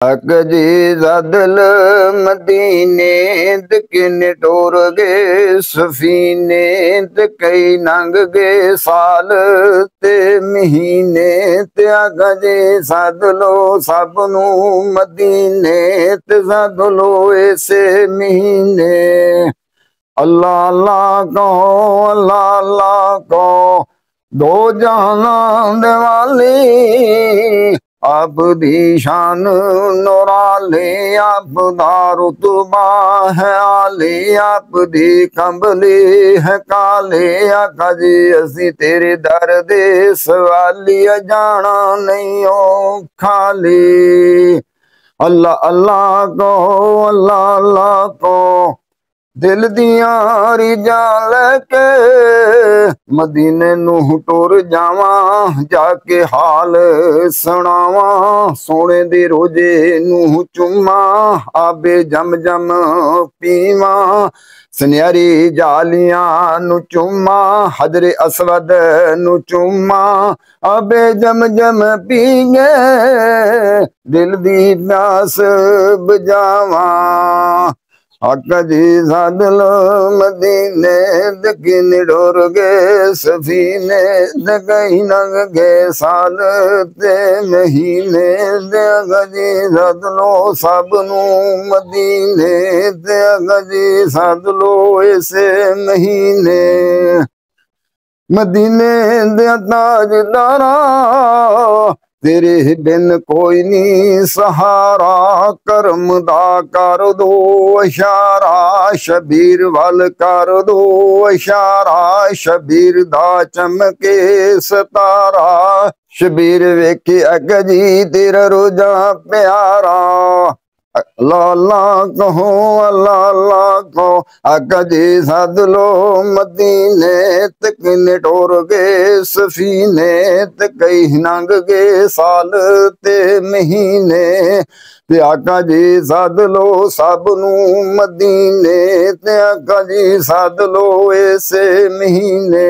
हक जी ज़दल मदीने ते किन्ने टोर गए सफीने ते कई नंग गए साल ते महीने ते आका जी सदलो सब नू मदीने ते सदलो ऐसे महीने। अल्लाह अल्लाह कहो अल्लाह अल्लाह कहो दो जहान दे वाली आप दी शान नूराले आप दा रुतबा है आले आप दी कंबली है काले। आका जी असी तेरे दर दे सवाली जाना नहीं ओ खाली। अल्लाह अल्लाह कहो अल्लाह अल्लाह कहो दिल दियां रीजां लैके मदीने नूं टुर जावां जाके हाल सुनावां सोने दे रोजे नूं चुम्मां आबे जम जम पीवां सुनहरी जालियां नूं चुम्मां हजरे असवद नूं चुम्मां आबे जम जम पीगे दिल दी प्यास बुझावां। आका जी सदलो मदीने ते किन्ने टुर गए सफीने ते कई लंघ गए साल ते महीने ते आका जी सदलो सब नू मदीने ते आका जी सदलो इसे महीने। मदीने दे ताजदारा तेरे बिन कोई नहीं सहारा करम दा कर दो इशारा शबीर वल कर दो इशारा शबीर दा चमके सतारा शबीर वेखे अग जी तेरा रोजा प्यारा। अल्लाह अल्लाह कहो अल्लाह अल्लाह कहो आका जी सदलो मदीने ते किन्ने टुर गए सफीने ते कई नंग गए साल ते महीने ते आका जी सदलो सब नू मदीने ते आका जी सदलो ऐसे महीने।